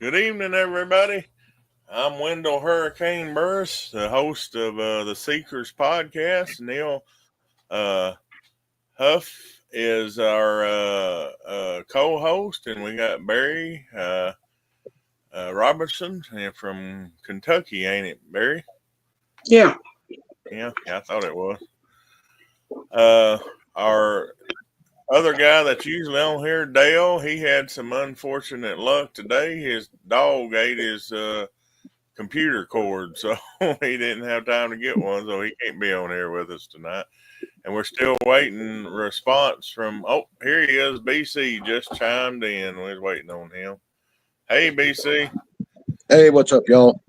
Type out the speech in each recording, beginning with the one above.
Good evening, everybody. I'm Wendell Hurricane Burris, the host of the Seekers podcast. Neil uh, Huff is our co-host, and we got Barry Robertson from Kentucky, ain't it, Barry? Yeah. Yeah, I thought it was. Our other guy that's usually on here, Dale, he had some unfortunate luck today. His dog ate his computer cord, so he didn't have time to get one, so he can't be on here with us tonight. And we're still waiting response from, here he is. BC just chimed in. We're waiting on him. Hey, BC. Hey, what's up, y'all?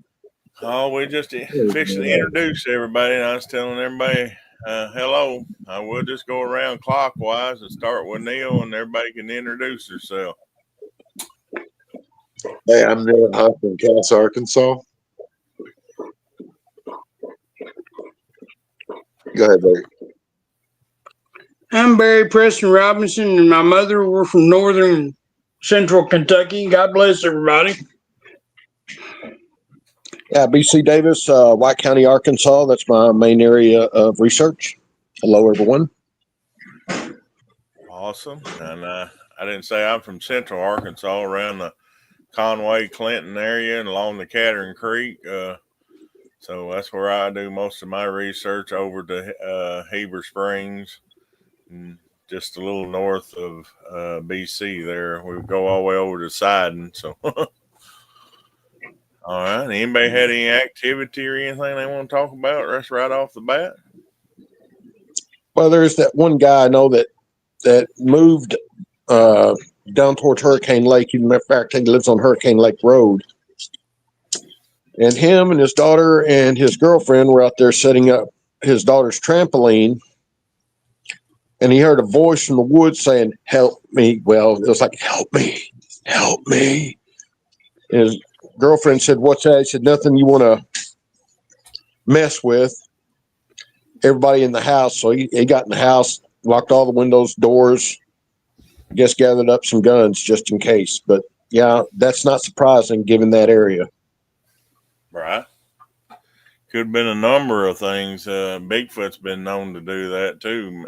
Oh, we just fixing to introduce everybody, and I was telling everybody hello. I will just go around clockwise and start with Neil, and everybody can introduce herself. Hey, I'm Neil Huff from Cass, Arkansas. Go ahead, Barry. I'm Barry Preston Robinson, and my mother were from northern central Kentucky. God bless everybody. Yeah, BC Davis, White County, Arkansas. That's my main area of research. Hello, everyone. Awesome. And I didn't say I'm from central Arkansas, around the Conway, Clinton area and along the Catherine Creek. So that's where I do most of my research, over to Heber Springs, and just a little north of BC there. We go all the way over to Sidon. So, all right. Anybody had any activity or anything they want to talk about? That's right off the bat. Well, there's that one guy I know that moved down towards Hurricane Lake. In fact, he lives on Hurricane Lake Road. And him and his daughter and his girlfriend were out there setting up his daughter's trampoline. And he heard a voice from the woods saying, "Help me." Well, it was like, "Help me, help me." And his girlfriend said, "What's that?" He said, "Nothing you want to mess with." Everybody in the house. So he got in the house, locked all the windows, doors, I guess gathered up some guns just in case. But yeah, that's not surprising given that area. Right. Could have been a number of things. Bigfoot's been known to do that too.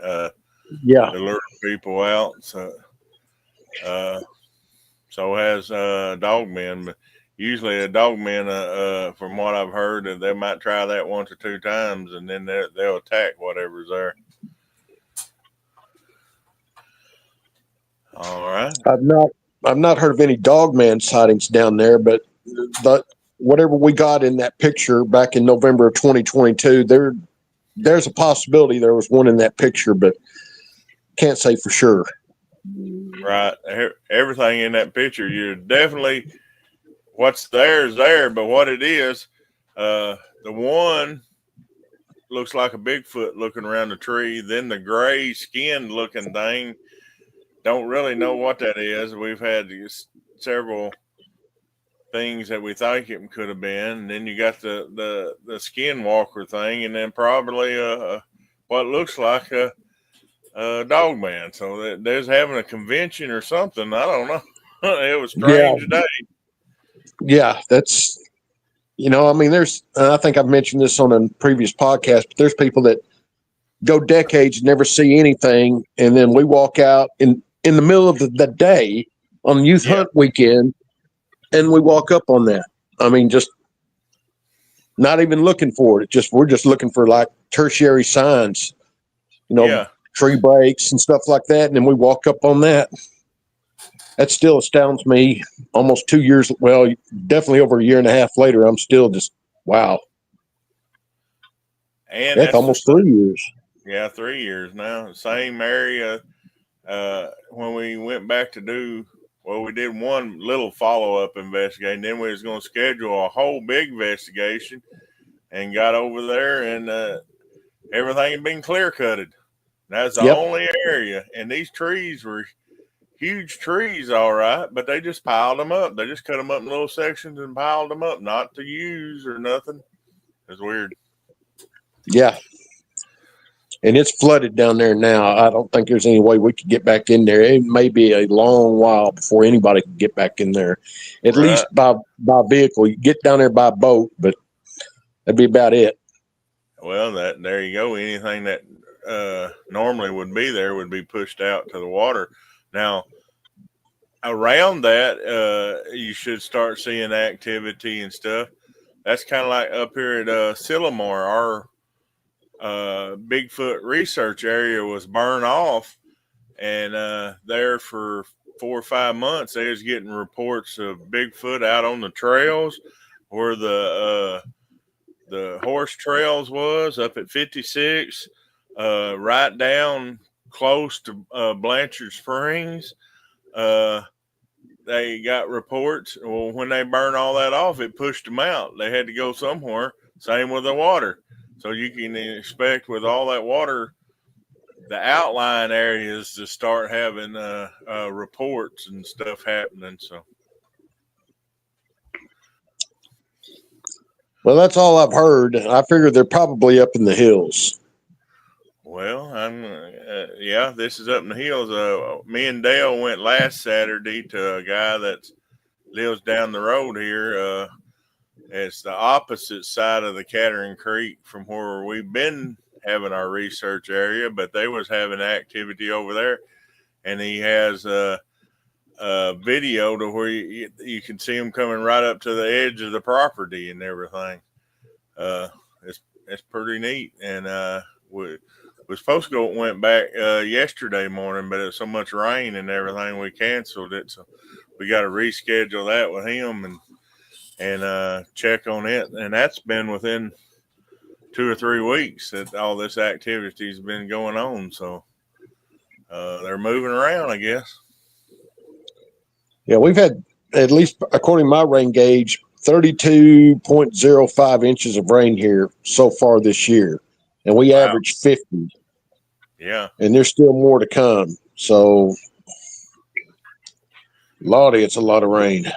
Yeah. To lure people out. So has dogmen. But usually a dogman, from what I've heard, they might try that once or two times, and then they'll attack whatever's there. All right. I've not heard of any dogman sightings down there, but whatever we got in that picture back in November of 2022, there's a possibility there was one in that picture, but can't say for sure. Right. Everything in that picture, you're definitely, what's there is there, but what it is, the one looks like a Bigfoot looking around the tree. Then the gray skinned looking thing, don't really know what that is. We've had several things that we think it could have been. And then you got the skinwalker thing, and then probably what looks like a dogman. So there's having a convention or something. I don't know. It was strange today. Yeah, that's, I mean, I think I've mentioned this on a previous podcast, but there's people that go decades, never see anything. And then we walk out in the middle of the day on youth hunt weekend, and we walk up on that. I mean, just not even looking for it. We're just looking for like tertiary signs, tree breaks and stuff like that. And then we walk up on that. That still astounds me. Almost 2 years, well, definitely over a year and a half later, I'm still just, wow. And that's almost 3 years. Yeah, 3 years now. Same area. When we went back to we did one little follow-up investigation. Then we was going to schedule a whole big investigation, and got over there, and everything had been clear-cutted. That's the only area. And these trees were huge trees, all right, but they just piled them up. They just cut them up in little sections and piled them up, not to use or nothing. It's weird. Yeah. and it's flooded down there now. I don't think there's any way we could get back in there. It may be a long while before anybody can get back in there, at Right. least by vehicle. You get down there by boat, but that'd be about it. Well, there you go. Anything that normally would be there would be pushed out to the water. Now, around that, you should start seeing activity and stuff. That's kind of like up here at Sillamore. Our Bigfoot research area was burned off, and there for 4 or 5 months, they was getting reports of Bigfoot out on the trails where the horse trails was up at 56, right down close to Blanchard Springs. They got reports. Well, when they burned all that off, it pushed them out. They had to go somewhere. Same with the water. So you can expect with all that water, the outlying areas to start having reports and stuff happening. So, Well, that's all I've heard. I figure they're probably up in the hills. well, yeah, this is up in the hills. Me and Dale went last Saturday to a guy that lives down the road here. It's the opposite side of the Cattering Creek from where we've been having our research area, but they was having activity over there, and he has a video to where you can see him coming right up to the edge of the property and everything. It's pretty neat, and we supposed to went back yesterday morning, but it was so much rain and everything we canceled it, so we got to reschedule that with him and check on it. And that's been within 2 or 3 weeks that all this activity has been going on. So they're moving around, I guess. Yeah, we've had, at least according to my rain gauge, 32.05 inches of rain here so far this year. And we Wow. average 50. Yeah. And there's still more to come. So, Lordy, it's a lot of rain.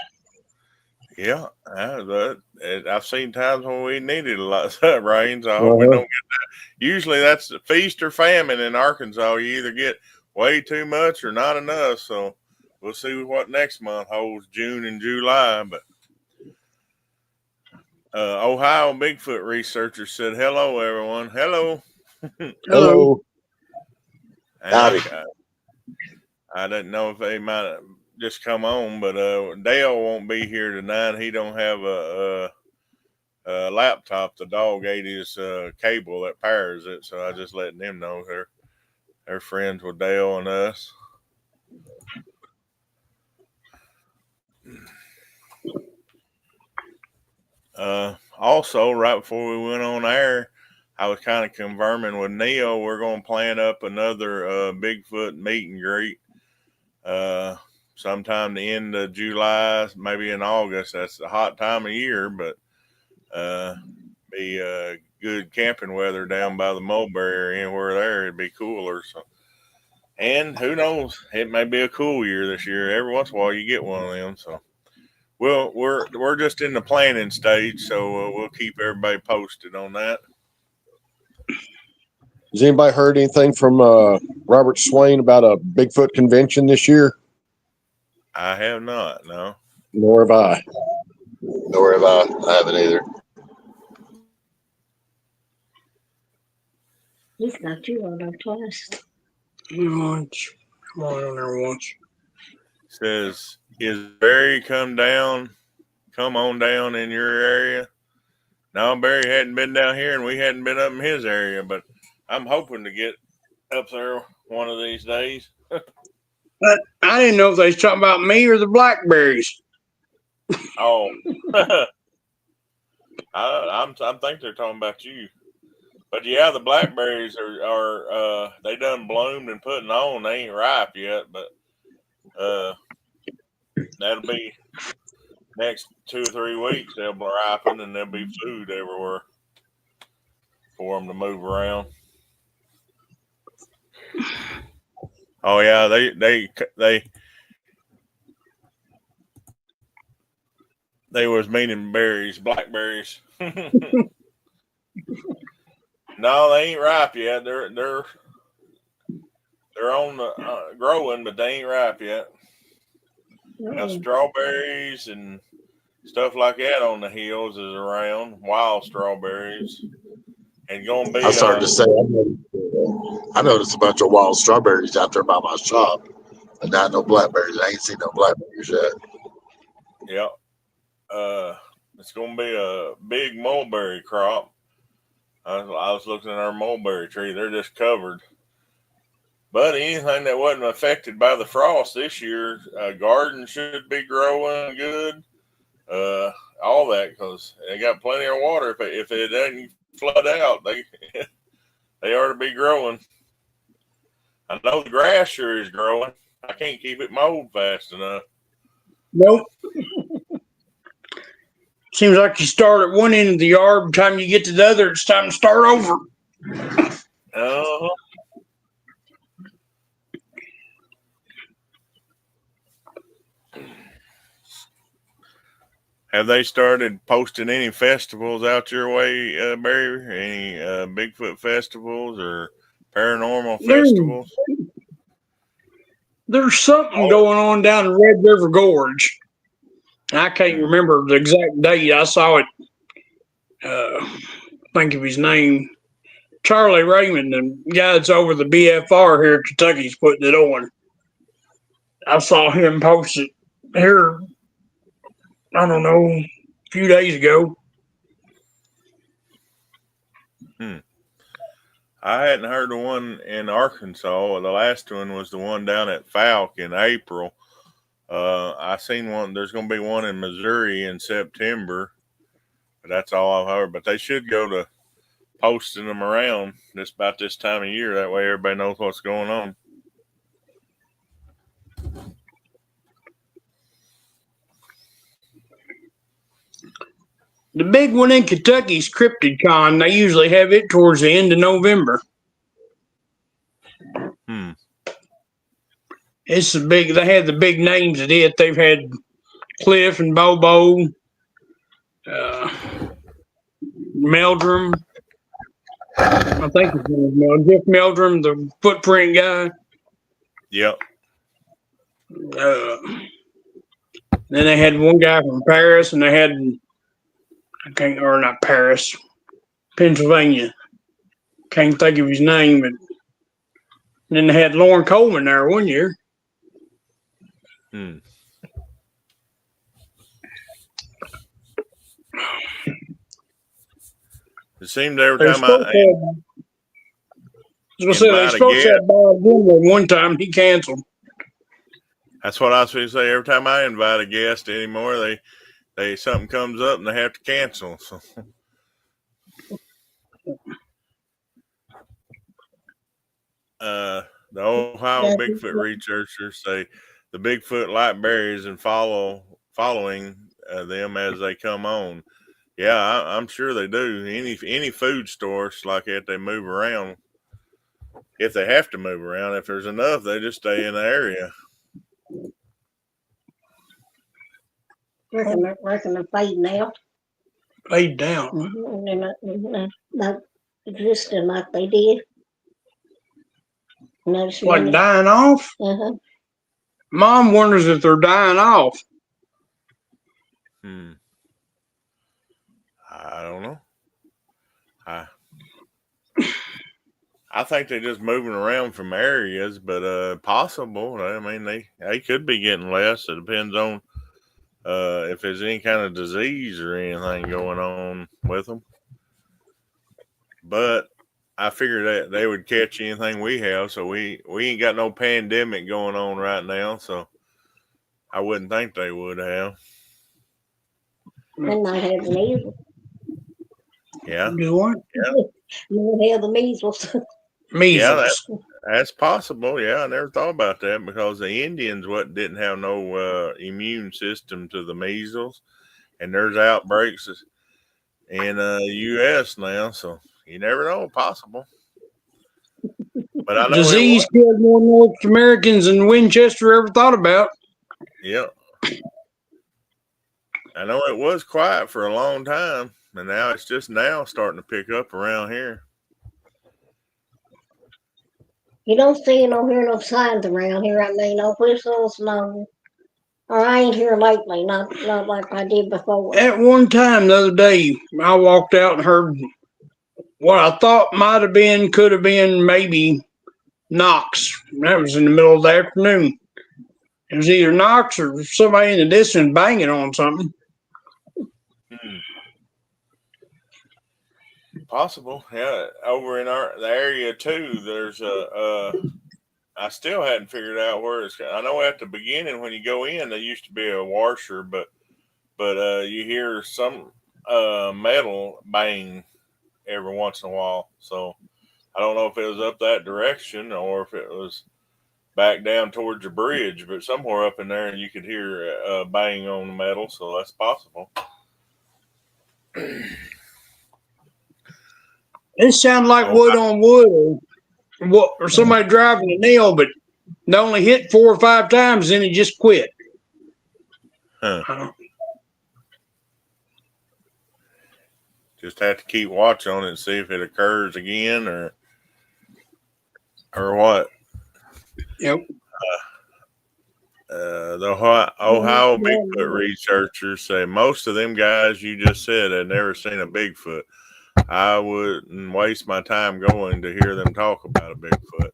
Yeah. I've seen times when we needed a lot of rain, so I hope we don't get that. Usually that's a feast or famine in Arkansas. You either get way too much or not enough. So we'll see what next month holds, June and July. But Ohio Bigfoot researcher said, hello, everyone. Hello. Hello. And I didn't know if they might have just come on, but Dale won't be here tonight. He don't have a laptop. The dog ate his cable that powers it, so I just letting them know they're friends with Dale and us. Also, right before we went on air, I was kind of confirming with Neil, we're going to plan up another Bigfoot meet and greet sometime the end of July, maybe in August. That's a hot time of year, but be good camping weather down by the Mulberry area where there it'd be cooler. So, and who knows, it may be a cool year this year. Every once in a while you get one of them. So, well, we're just in the planning stage, so we'll keep everybody posted on that. Has anybody heard anything from Robert Swain about a Bigfoot convention this year? I have not, no. Nor have I. Don't worry about it. I haven't either. He's got you on there twice. Once. Come on there once. Says, is Barry come on down in your area? No, Barry hadn't been down here and we hadn't been up in his area, but I'm hoping to get up there one of these days. But I didn't know if they was talking about me or the blackberries. Oh, I think they're talking about you. But yeah, the blackberries are they done bloomed and putting on. They ain't ripe yet, but that'll be next 2 or 3 weeks. They'll be ripen and there'll be food everywhere for them to move around. Oh yeah, they was meaning berries, blackberries. No, they ain't ripe yet. They're on the growing, but they ain't ripe yet. Now strawberries and stuff like that on the hills is around, wild strawberries, and gonna be. I started to say, I noticed a bunch of wild strawberries out there by my shop, but not no blackberries. I ain't seen no blackberries yet. Yep. It's gonna be a big mulberry crop. I was looking at our mulberry tree; they're just covered. But anything that wasn't affected by the frost this year, garden should be growing good. All that because they got plenty of water. If it doesn't flood out, they ought to be growing. I know the grass sure is growing. I can't keep it mowed fast enough. Nope. Seems like you start at one end of the yard. By the time you get to the other, it's time to start over. Uh-huh. Have they started posting any festivals out your way, Barry? Any Bigfoot festivals or paranormal festivals? There's something going on down in Red River Gorge. I can't remember the exact date. I saw it. Think of his name. Charlie Raymond, the guy that's over the BFR here in Kentucky's putting it on. I saw him post it here, I don't know, a few days ago. I hadn't heard of one in Arkansas. The last one was the one down at Falk in April. I seen one. There's going to be one in Missouri in September. But that's all I've heard. But they should go to posting them around just about this time of year. That way everybody knows what's going on. The big one in Kentucky's Cryptic Con. They usually have it towards the end of November. It's the big. They had the big names at it. They've had Cliff and Bobo, Meldrum. I think his name is Jeff Meldrum, the footprint guy. Yep. Then they had one guy from Paris, and they had not Paris, Pennsylvania. Can't think of his name, but then they had Lauren Coleman there one year. It seemed every time they supposed to have Bob Gilmore one time. He canceled. That's what I was going to say. Every time I invite a guest anymore, they something comes up and they have to cancel. So. The Ohio Bigfoot researchers say the Bigfoot like berries and following them as they come on. Yeah, I'm sure they do. Any food stores like that, they move around. If they have to move around, if there's enough, they just stay in the area. Reckon they're fading out. Fade down. They're not existing like they did. Like dying off? Mom wonders if they're dying off. I don't know. I think they're just moving around from areas, but possible. I mean, they could be getting less. It depends on if there's any kind of disease or anything going on with them. But I figured that they would catch anything we have, so we ain't got no pandemic going on right now, so I wouldn't think they would have. They might have the measles. Yeah. Do what? Yeah. They have the measles. Measles. Yeah, that's possible. Yeah, I never thought about that because the Indians didn't have no immune system to the measles, and there's outbreaks in U.S. now, so you never know. Possible. But I know disease killed more North Americans than Winchester ever thought about. Yep. I know it was quiet for a long time, and now it's just now starting to pick up around here. You don't see hear no signs around here. I mean, no whistles, no. Or I ain't here lately, not like I did before. At one time the other day, I walked out and heard what I thought might have been, could have been, maybe knocks. That was in the middle of the afternoon. It was either knocks or somebody in the distance banging on something. Possible, yeah. Over in the area too, there's I still hadn't figured out where it's. I know at the beginning when you go in, there used to be a washer, but you hear some metal bang every once in a while. So I don't know if it was up that direction or if it was back down towards the bridge, but somewhere up in there you could hear bang on the metal. So that's possible. It sounded like wood on wood, or somebody driving a nail, but they only hit 4 or 5 times, and it just quit. Huh. Just have to keep watch on it and see if it occurs again or what. Yep. The Ohio Bigfoot researchers say most of them guys you just said had never seen a Bigfoot. I wouldn't waste my time going to hear them talk about a Bigfoot.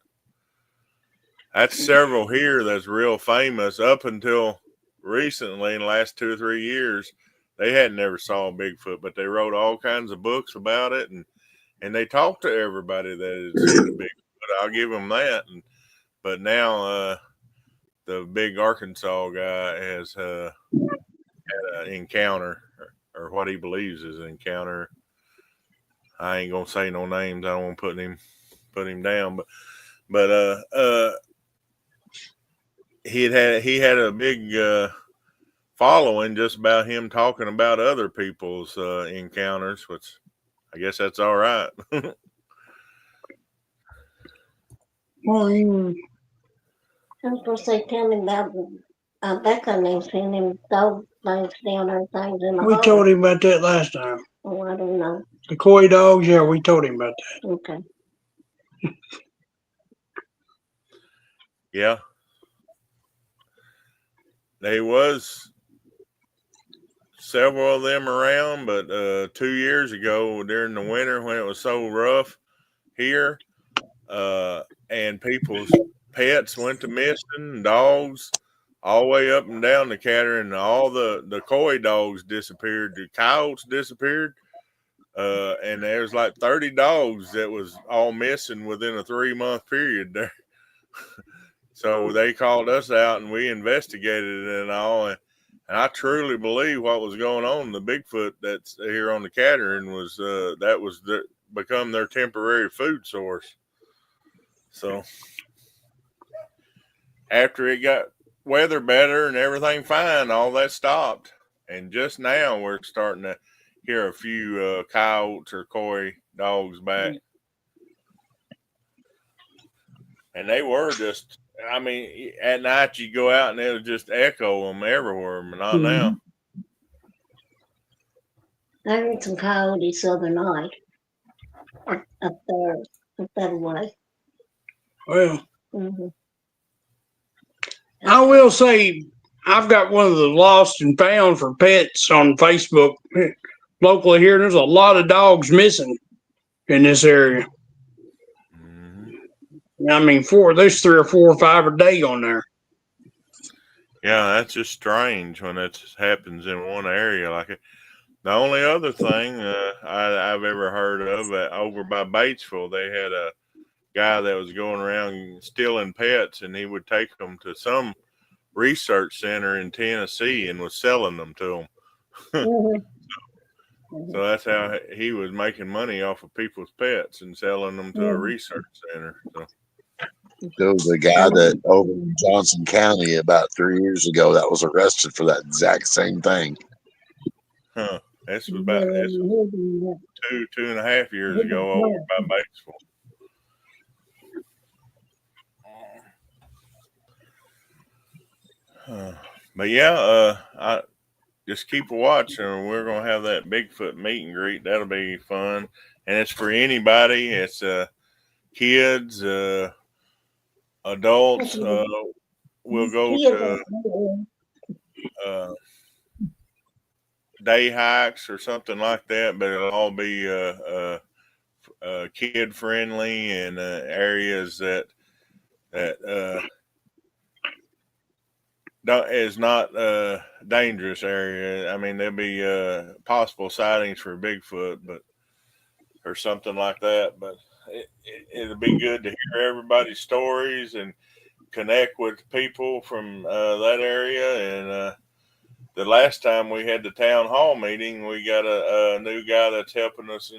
That's several here that's real famous. Up until recently, in the last 2 or 3 years, they had never saw a Bigfoot, but they wrote all kinds of books about it, and they talked to everybody that had seen a Bigfoot. I'll give them that. But now the big Arkansas guy has had an encounter, or what he believes is an encounter. I ain't gonna say no names. I don't want to put him down, but he had a big following just about him talking about other people's encounters, which I guess that's all right. I was supposed to say, tell me about Becca and they seen him dog things down there, things in the We hole. told him about that last time. Oh, I don't know. The koi dogs, yeah, we told him about that. Okay. Yeah. There was several of them around, but 2 years ago during the winter when it was so rough here, and people's pets went to missing, dogs, all the way up and down the catter, and all the koi dogs disappeared. The coyotes disappeared. And there's like 30 dogs that was all missing within a 3-month period there. So they called us out and we investigated it and all. And I truly believe what was going on. The Bigfoot that's here on the Catherine was become their temporary food source. So after it got weather better and everything fine, all that stopped. And just now we're starting to hear a few coyotes or koi dogs back. And they were just, I mean, at night you go out and it'll just echo them everywhere, but not now. I heard some coyotes the other night up there, up that way. Well, I will say I've got one of the lost and found for pets on Facebook locally here. There's a lot of dogs missing in this area. I mean, there's 3 or 4 or 5 a day on there. Yeah, that's just strange when that happens in one area like it. The only other thing I've ever heard of over by Batesville, they had a guy that was going around stealing pets, and he would take them to some research center in Tennessee and was selling them to them. So that's how he was making money off of people's pets and selling them to a research center. So. There was a guy that over in Johnson County about 3 years ago that was arrested for that exact same thing. Huh. This was 2.5 years ago over by Batesville. But yeah, I just keep a watch, and we're gonna have that Bigfoot meet and greet. That'll be fun, and it's for anybody. It's kids, Adults That's a will go kid. to day hikes or something like that, but it'll all be kid friendly and areas that is not dangerous area. I mean, there'll be possible sightings for Bigfoot, but or something like that. But it'll be good to hear everybody's stories and connect with people from that area. And the last time we had the town hall meeting, we got a new guy that's helping us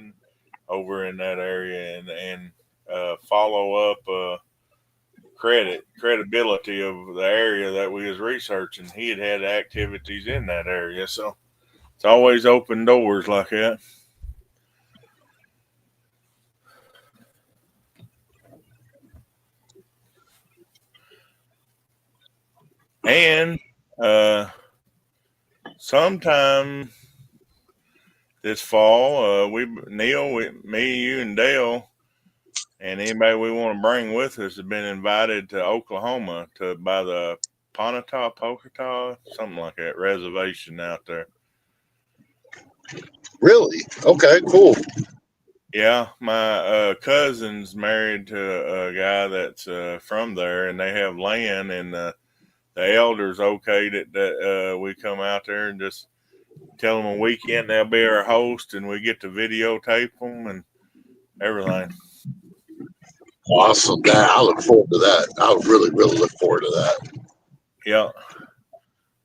over in that area and follow up credibility of the area that we was researching. He had activities in that area, so it's always open doors like that. And sometime this fall, me, you, and Dale, and anybody we want to bring with us have been invited to Oklahoma by the Pocatah, something like that, reservation out there. Really? Okay, cool. Yeah, my cousin's married to a guy that's from there, and they have land, and the elders okayed it that we come out there and just tell them a weekend they'll be our host, and we get to videotape them and everything. Awesome. That I look forward to that. I really, really look forward to that. Yeah,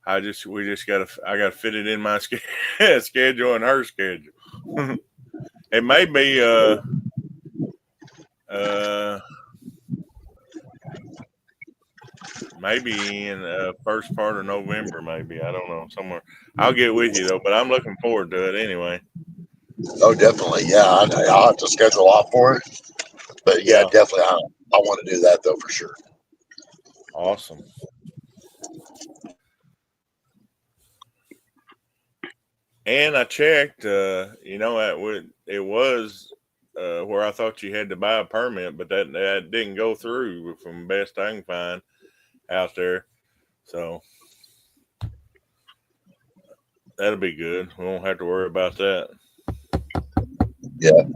I gotta fit it in my schedule and her schedule. It may be maybe in the first part of November, maybe. I don't know, somewhere. I'll get with you though, but I'm looking forward to it anyway. Oh, definitely. Yeah, I'll have to schedule off for it. But yeah, Yeah. definitely. I want to do that though for sure. Awesome. And I checked, it was where I thought you had to buy a permit, but that didn't go through from best I can find out there. So that'll be good. We won't have to worry about that. Yeah.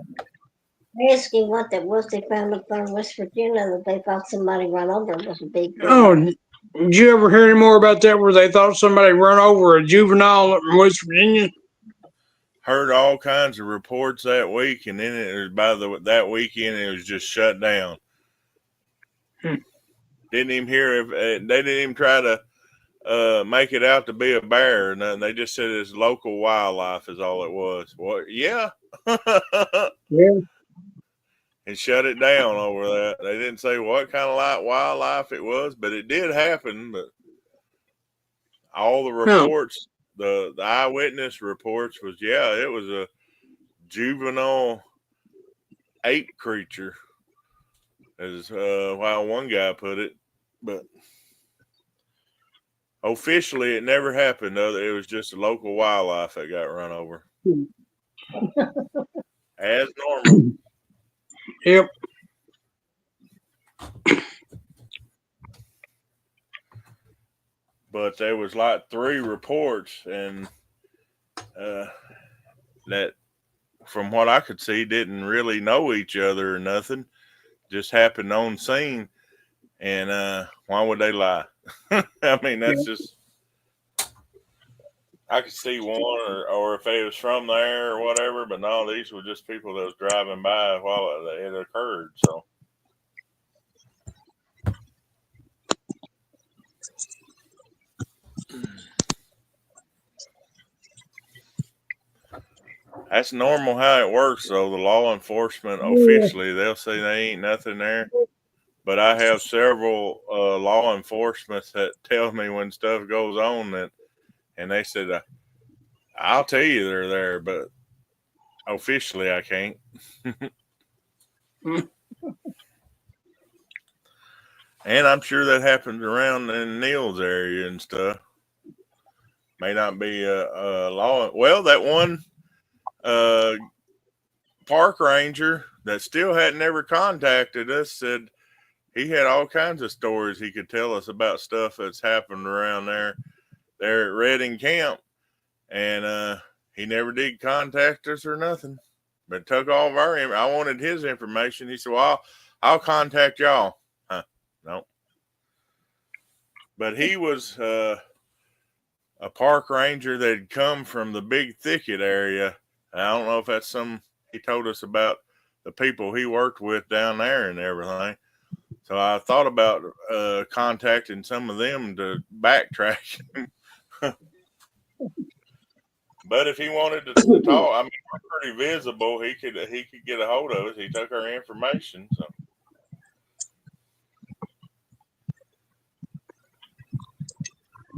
Asking what that was they found up there in West Virginia that they thought somebody run over was a big deal. Oh, did you ever hear any more about that where they thought somebody run over a juvenile up in West Virginia? Heard all kinds of reports that week, and then it was that weekend it was just shut down. Didn't even hear if they didn't even try to make it out to be a bear or nothing. They just said it's local wildlife is all it was. Well, yeah. Yeah. And shut it down over that. They didn't say what kind of wildlife it was, but it did happen. But all the reports, the eyewitness reports was, yeah, it was a juvenile ape creature, as how one guy put it. But officially, it never happened. It was just a local wildlife that got run over. As normal. Yep. But there was like 3 reports, and that, from what I could see, didn't really know each other or nothing. Just happened on scene. And why would they lie? I mean, that's just, I could see one, or if they was from there or whatever, but no, these were just people that was driving by while it occurred. So that's normal how it works, though. The law enforcement officially, they'll say they ain't nothing there. But I have several law enforcement that tell me when stuff goes on and they said, I'll tell you they're there, but officially I can't. And I'm sure that happens around in Neil's area and stuff. May not be a law. Well, that one park ranger that still hadn't ever contacted us said he had all kinds of stories he could tell us about stuff that's happened around there at Redding Camp. And he never did contact us or nothing, but took all of our. I wanted his information. He said, "Well, I'll contact y'all." No, but he was a park ranger that had come from the Big Thicket area. I don't know if that's some. He told us about the people he worked with down there and everything. So I thought about contacting some of them to backtrack him. But if he wanted to talk, I mean, we're pretty visible. He could get a hold of us. He took our information. So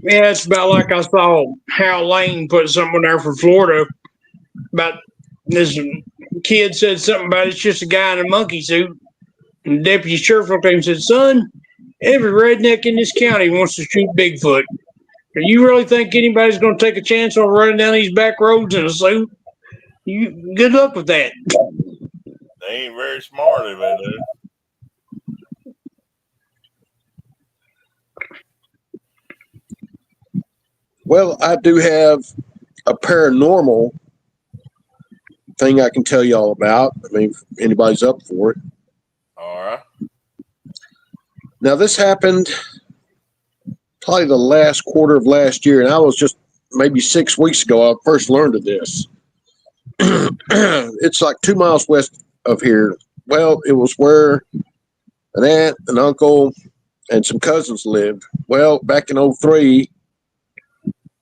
Yeah, it's about like I saw Hal Lane put something there for Florida about this kid said something about it's just a guy in a monkey suit. And the deputy sheriff looked at him and said, "Son, every redneck in this county wants to shoot Bigfoot. Do you really think anybody's going to take a chance on running down these back roads in a suit? You good luck with that." they ain't very smart if they do. Well, I do have a paranormal thing I can tell you all about. I mean, if anybody's up for it. All right. Now, this happened probably the last quarter of last year, and I was just maybe 6 weeks ago I first learned of this. It's like 2 miles west of here. Well, it was where an aunt, an uncle, and some cousins lived. Well, back in 03,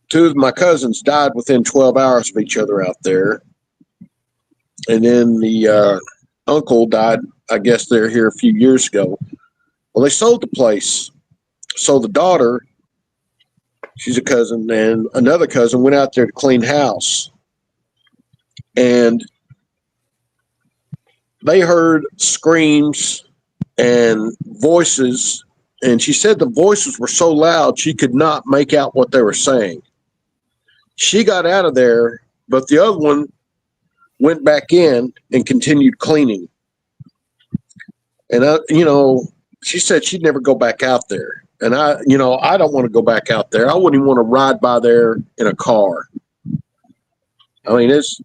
2 of my cousins died within 12 hours of each other out there. And then the uncle died, I guess they're here a few years ago. Well, they sold the place. So the daughter, she's a cousin, and another cousin went out there to clean house. And they heard screams and voices. And she said the voices were so loud she could not make out what they were saying. She got out of there, but the other one went back in and continued cleaning. And, she said she'd never go back out there. And I don't want to go back out there. I wouldn't even want to ride by there in a car. I mean, it's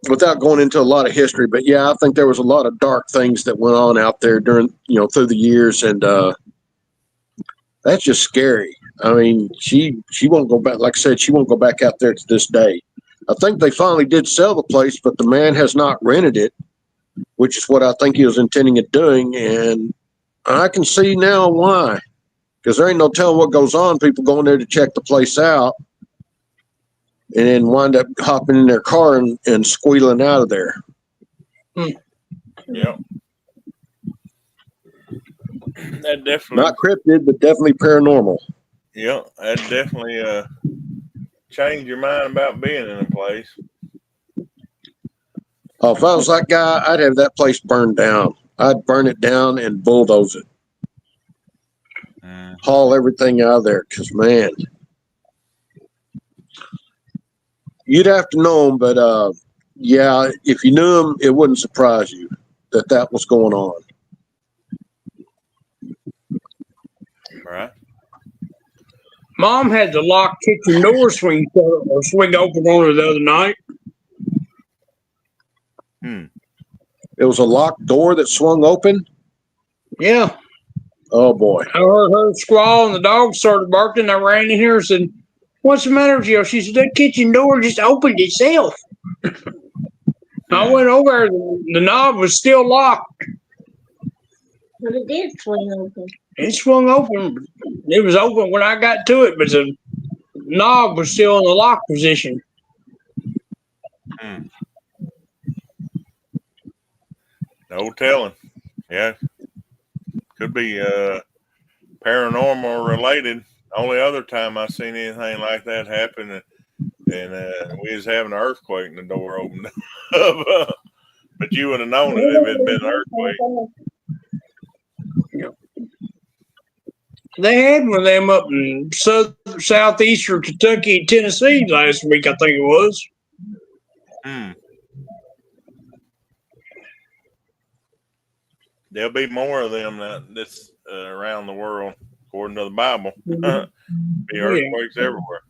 without going into a lot of history, but yeah, I think there was a lot of dark things that went on out there during, through the years. And that's just scary. I mean, she won't go back. Like I said, she won't go back out there to this day. I think they finally did sell the place, but the man has not rented it, which is what I think he was intending of doing. And I can see now why, because there ain't no telling what goes on. People going there to check the place out and then wind up hopping in their car and squealing out of there. Yep. That definitely Not cryptid, but definitely paranormal. Yeah, that definitely change your mind about being in a place. Oh, if I was that guy, I'd have that place burned down. I'd burn it down and bulldoze it. Haul everything out of there, because, man, you'd have to know them, but, yeah, if you knew them, it wouldn't surprise you that was going on. Right. Mom had the locked kitchen door swing open on her the other night. It was a locked door that swung open? Yeah. Oh, boy. I heard her squall and the dog started barking. I ran in here and said, "What's the matter with you?" She said, "That kitchen door just opened itself." I went over there. The knob was still locked. But it did swing open. It swung open. It was open when I got to it, but the knob was still in the lock position. No telling. Yeah. Could be paranormal related. Only other time I seen anything like that happen, and we was having an earthquake and the door opened up. But you would have known it if it had been an earthquake. They had one of them up in southeastern Kentucky and Tennessee last week, I think it was. There'll be more of them. around the world, according to the Bible. Mhm. Be Yeah. earthquakes everywhere.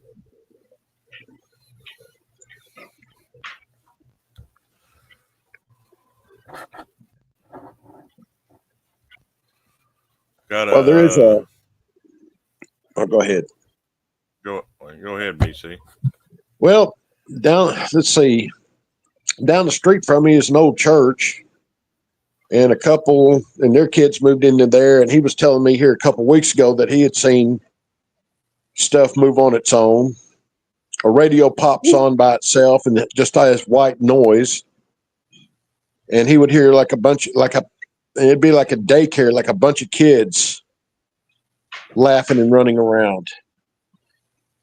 Got Well, there is a Oh, go ahead. go ahead, BC. Well, let's see. Down the street from me is an old church, and a couple and their kids moved into there. And he was telling me here a couple weeks ago that he had seen stuff move on its own. A radio pops on by itself, and it just has white noise. And he would hear like a bunch, it'd be like a daycare, like a bunch of kids laughing and running around.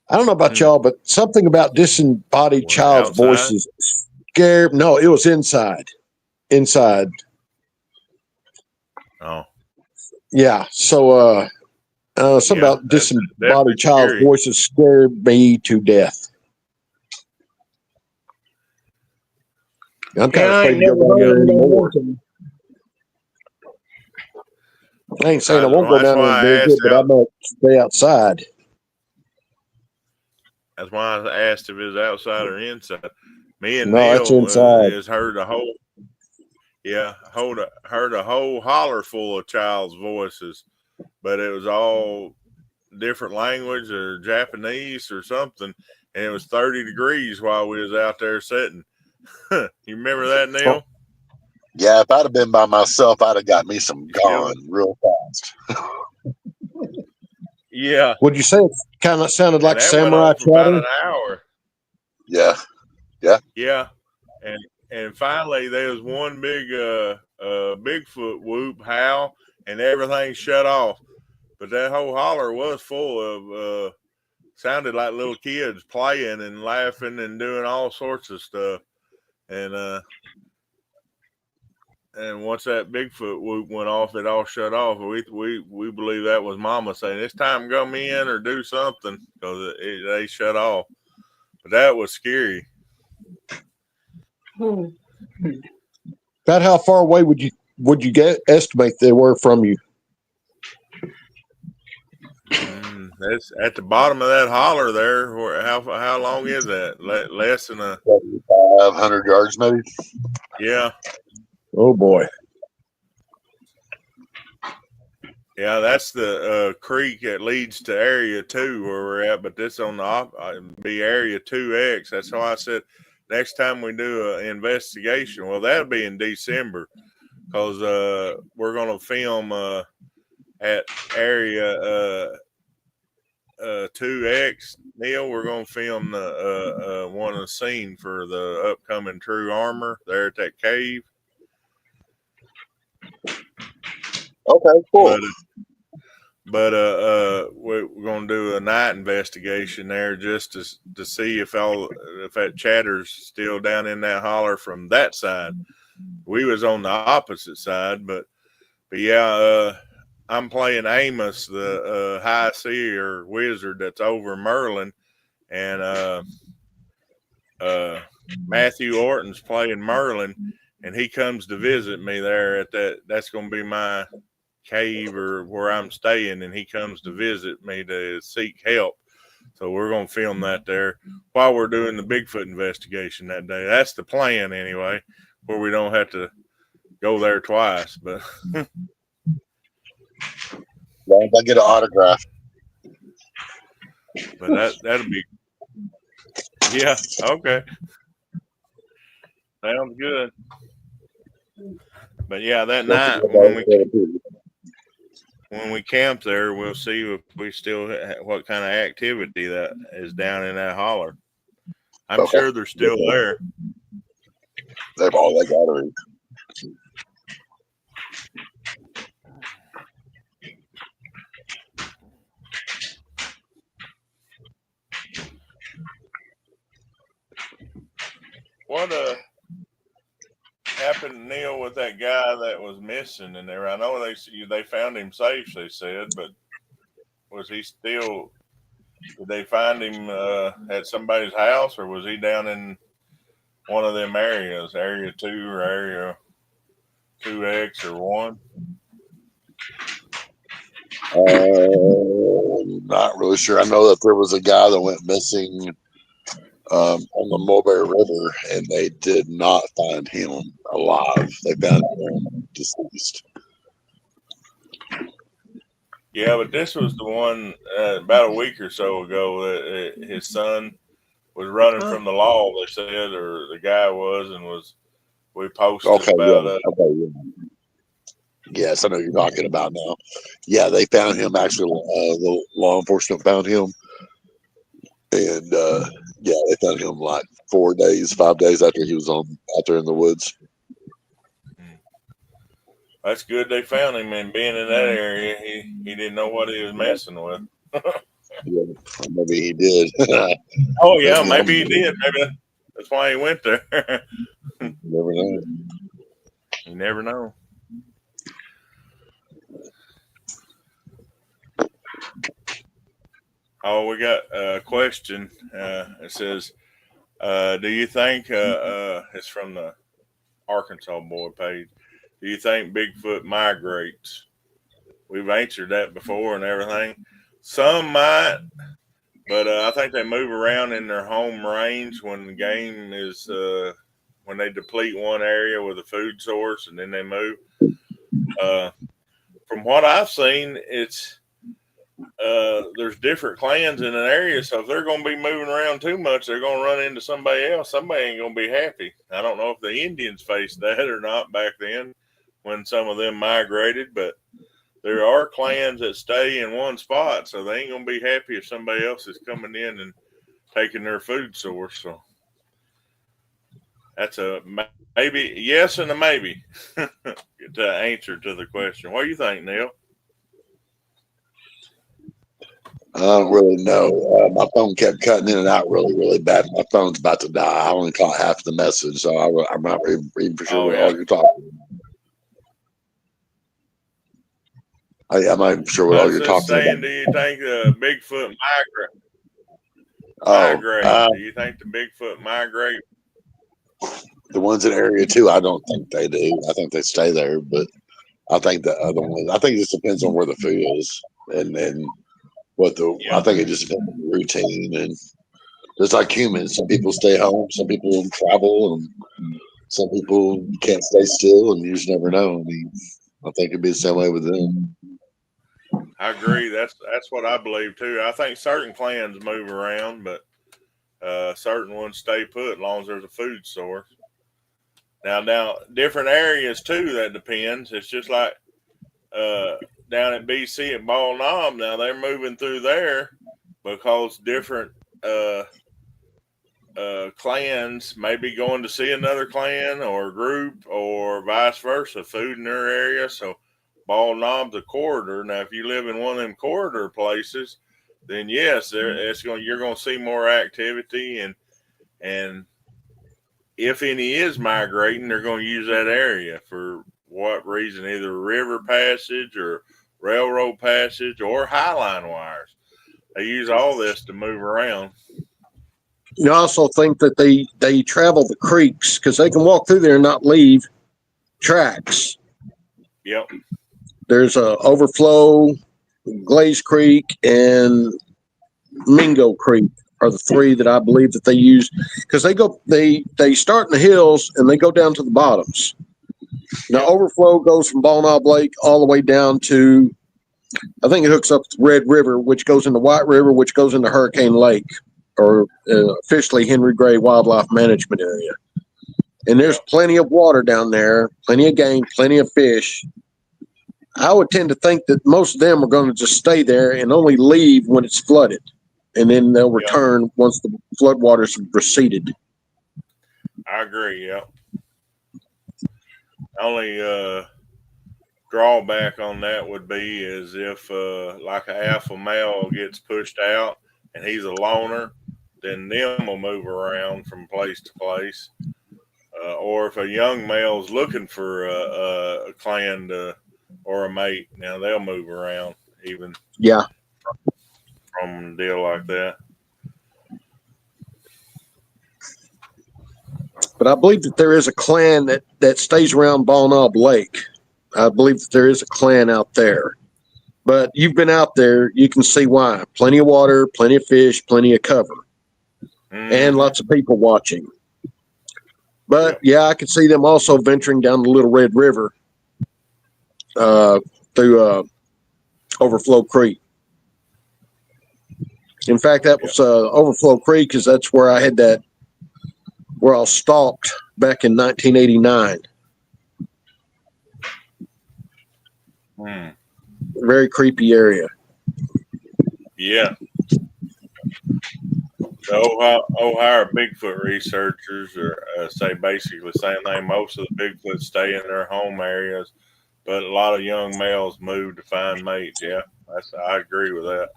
I don't know about y'all, but something about disembodied Was it child's outside? voices scared. No, it was inside. Inside. Oh, Yeah. So, something yeah, about that's disembodied definitely child's scary. voices scared me to death. I'm kind of Yeah, I afraid ain't to go never down heard there them go anymore. working. I ain't saying I won't Well, go down there and visit, but I might stay outside. that's why I asked if it was outside or inside. Me and No, that's Neil inside. has heard a whole heard a whole holler full of child's voices, but it was all different language or Japanese or something, and it was 30 degrees while we was out there sitting. You remember that, Neil? Yeah, if I'd have been by myself, I'd have got me some gone real fast. Yeah. Would you say it kind of sounded And like that went samurai on for about chatter? an hour. Yeah. Yeah. And finally there was one big Bigfoot whoop howl, and everything shut off. But that whole holler was full of sounded like little kids playing and laughing and doing all sorts of stuff. And once that Bigfoot whoop went off, it all shut off. We believe that was Mama saying it's time to come in or do something, because they shut off. But that was scary. About how far away would you estimate they were from you? That's at the bottom of that holler there. How long is that? Less than a 500 yards, maybe. yeah. Oh boy. Yeah, that's the creek that leads to Area 2 where we're at, but this on the be Area 2X. That's why I said next time we do an investigation, well, that'll be in December, because we're going to film at Area 2X. Neil, we're going to film the one of the scene for the upcoming True Armor there at that cave. Okay, cool. But we're gonna do a night investigation there just to see if that chatter's still down in that holler from that side. We was on the opposite side, but yeah, I'm playing Amos, the high seer wizard that's over Merlin, and Matthew Orton's playing Merlin, and he comes to visit me there at that. That's gonna be my cave or where I'm staying, and he comes to visit me to seek help. So we're going to film that there while we're doing the Bigfoot investigation that day. That's the plan anyway, where we don't have to go there twice. But As long as I get an autograph. but that'll be yeah, okay. Sounds good. But yeah, that night when we camp there, we'll see if we still what kind of activity that is down in that holler. I'm sure they're still there. They've all they got to. What happened, Neil, with that guy that was missing in there? I know they found him safe, they said, but was he still? Did they find him at somebody's house, or was he down in one of them areas, Area 2 or Area 2X or 1? Not really sure. I know that there was a guy that went missing on the Mulberry River, and they did not find him alive. They found him deceased. Yeah, but this was the one about a week or so ago that his son was running from the law. They said, or the guy was, and was we posted Okay, yeah. about Okay, yeah. Yes, I know you're talking about now. Yeah, they found him. Actually, the law enforcement found him, and yeah, they found him like 4 days, 5 days after he was out there in the woods. That's good they found him, and being in that area, he didn't know what he was messing with. Yeah, maybe he did. Oh yeah, maybe he did. Maybe that's why he went there. Never know. You never know. Oh, we got a question. It says, "Do you think it's from the Arkansas boy page? Do you think Bigfoot migrates?" We've answered that before and everything. Some might, but I think they move around in their home range when the game is when they deplete one area with a food source and then they move. From what I've seen, it's there's different clans in an area, so if they're going to be moving around too much, they're going to run into somebody else. Somebody ain't going to be happy. I don't know if the Indians faced that or not back then when some of them migrated, but there are clans that stay in one spot, so they ain't going to be happy if somebody else is coming in and taking their food source. So that's a maybe, yes, and a maybe to answer to the question. What do you think, Neil? I don't really know. My phone kept cutting in and out really, really bad. My phone's about to die. I only caught half the message, so I'm not even for sure what all you're talking about. I'm not even sure what I all was you're just talking saying, about. do you think Bigfoot Oh, migrate? Do you think the Bigfoot migrate? the ones in area 2, I don't think they do. I think they stay there, but I think the other ones, I think it just depends on where the food is and what the, I think it just depends on the routine. And just like humans, some people stay home, some people travel, and some people can't stay still, and you just never know. I mean, I think it'd be the same way with them. I agree. That's what I believe too. I think certain clans move around, but certain ones stay put as long as there's a food source. Now, different areas too. That depends. It's just like down at BC at Ball Knob. Now they're moving through there because different clans may be going to see another clan or group or vice versa. Food in their area, so Ball Knob's a corridor. Now, if you live in one of them corridor places, then yes, you're going to see more activity, and if any is migrating, they're going to use that area for what reason? Either river passage or railroad passage or highline wires. They use all this to move around. You also think that they travel the creeks because they can walk through there and not leave tracks. Yep. There's a overflow, Glaze Creek, and Mingo Creek are the three that I believe that they use because they start in the hills and they go down to the bottoms. Now, overflow goes from Ball Knob Lake all the way down to, I think it hooks up to Red River, which goes into White River, which goes into Hurricane Lake, or officially Henry Gray Wildlife Management Area. And there's plenty of water down there, plenty of game, plenty of fish. I would tend to think that most of them are going to just stay there and only leave when it's flooded. And then they'll return once the floodwaters have receded. I agree, yeah. Only drawback on that would be is if like an alpha male gets pushed out and he's a loner, then them will move around from place to place. Or if a young male's looking for a clan or a mate, now they'll move around even from a deal like that. But I believe that there is a clan that stays around Ball Knob Lake. I believe that there is a clan out there. But you've been out there, you can see why. Plenty of water, plenty of fish, plenty of cover, and lots of people watching. But yeah, I could see them also venturing down the Little Red River through Overflow Creek. In fact, that was Overflow Creek because that's where I had where I was stalked back in 1989. Very creepy area. Yeah. The Ohio Bigfoot researchers say basically the same thing. Most of the Bigfoot stay in their home areas, but a lot of young males move to find mates. Yeah, I agree with that.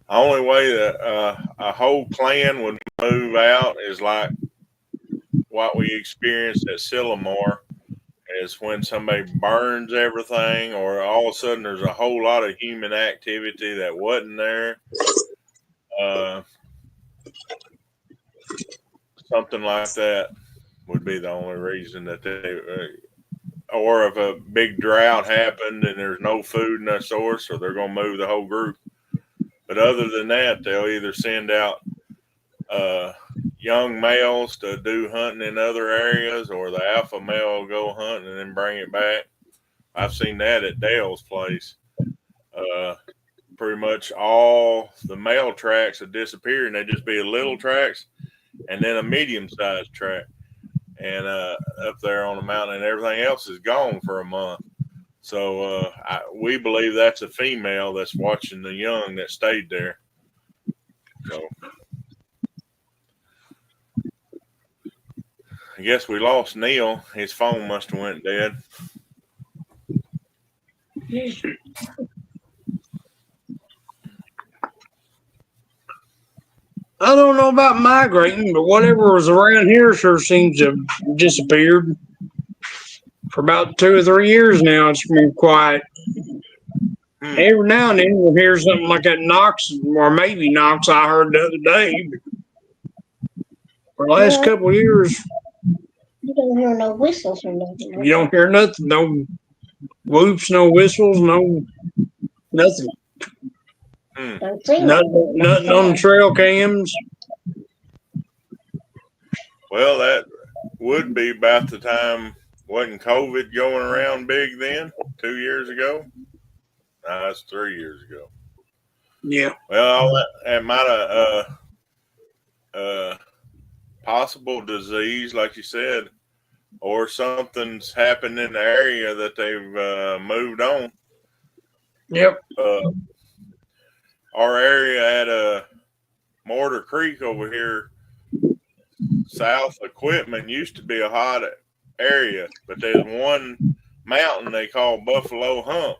The only way that a whole clan would move out is like what we experienced at Sillamore, is when somebody burns everything, or all of a sudden there's a whole lot of human activity that wasn't there. Something like that would be the only reason that they, or if a big drought happened and there's no food in that source, so they're going to move the whole group. But other than that, they'll either send out young males to do hunting in other areas, or the alpha male will go hunting and then bring it back. I've seen that at Dale's place. Pretty much all the male tracks would disappear, and they'd just be a little tracks and then a medium-sized track. And up there on the mountain, and everything else is gone for a month. So we believe that's a female that's watching the young that stayed there. So I guess we lost Neil. His phone must have went dead. I don't know about migrating, but whatever was around here sure seems to have disappeared. For about 2 or 3 years now, it's been quiet. Every now and then we'll hear something like that knocks, or maybe knocks I heard the other day. For the last couple of years, You don't hear no whistles or nothing. you don't hear nothing. No whoops, no whistles, no nothing. Don't see Nothing on the trail cams. Well, that would be about the time. Wasn't COVID going around big then? 2 years ago? No, that's 3 years ago. Yeah. Well, that might have possible disease, like you said, or something's happened in the area that they've moved on. Yep. Our area at Mortar Creek over here, South Equipment, used to be a hot area, but there's one mountain they call Buffalo Hump,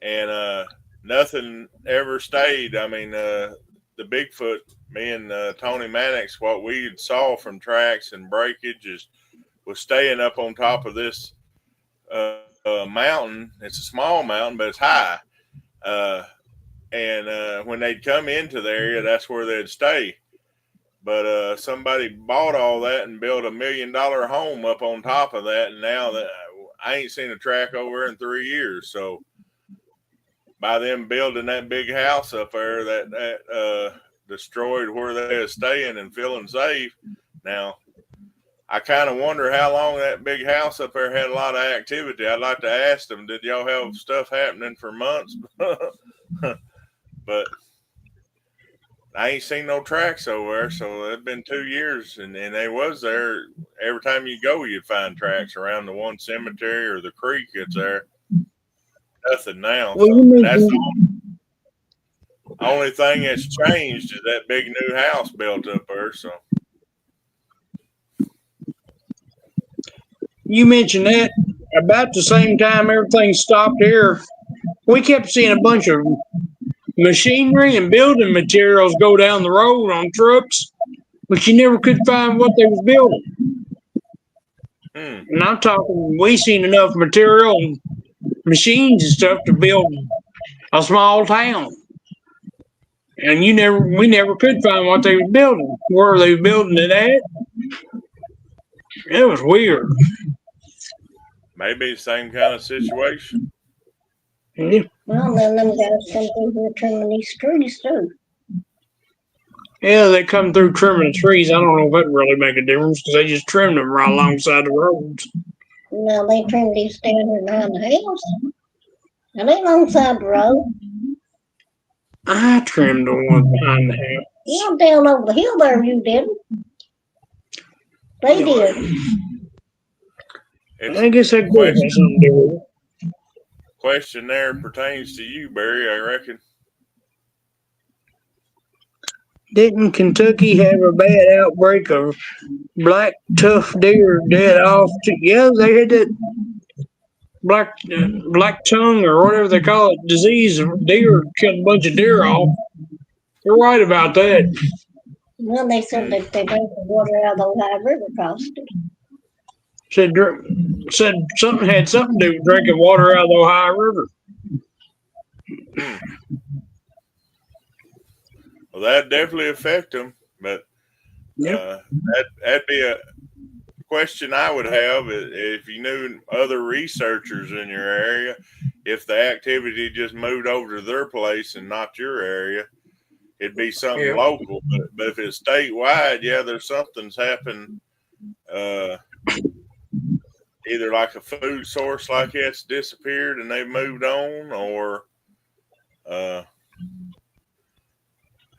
and nothing ever stayed. I mean, the Bigfoot, me and Tony Mannix, what we saw from tracks and breakages was staying up on top of this mountain. It's a small mountain, but it's high. And when they'd come into the area, that's where they'd stay. But somebody bought all that and built $1 million home up on top of that. And now that I ain't seen a track over in 3 years. So by them building that big house up there, that destroyed where they were staying and feeling safe. Now, I kind of wonder how long that big house up there had a lot of activity. I'd like to ask them, did y'all have stuff happening for months? But I ain't seen no tracks over there, so it's been 2 years, and they was there. Every time you go, you'd find tracks around the one cemetery or the creek that's there. Nothing now. Well, So that's the only thing that's changed is that big new house built up there. So you mentioned that about the same time everything stopped here. We kept seeing a bunch of machinery and building materials go down the road on trucks, but you never could find what they was building. And I'm talking, we seen enough material and machines and stuff to build a small town. And we never could find what they was building. Where they were building it at? It was weird. maybe the same kind of situation. Yeah. Well, then them guys come through here trimming these trees too. Yeah, they come through trimming the trees. I don't know if that really make a difference because they just trim them right alongside the roads. Now they trim these down here behind the house. Now they alongside the road. I trimmed the ones behind the house. Yeah, down over the hill there you didn't. They Yeah, did. I guess that could have something to do with it. Question there pertains to you, Barry, I reckon. Didn't Kentucky have a bad outbreak of black tough deer dead off? Yeah, they had that black tongue or whatever they call it disease. Deer killed a bunch of deer off. You're right about that. Well, they said that they drank the water out of the Ohio River crossed it. Said something had something to do with drinking water out of the Ohio River. Well, that'd definitely affect them, but Yep. that'd be a question I would have if you knew other researchers in your area, if the activity just moved over to their place and not your area. It'd be something local, but if it's statewide, yeah, there's something's happened. Either like a food source like it's disappeared and they've moved on, or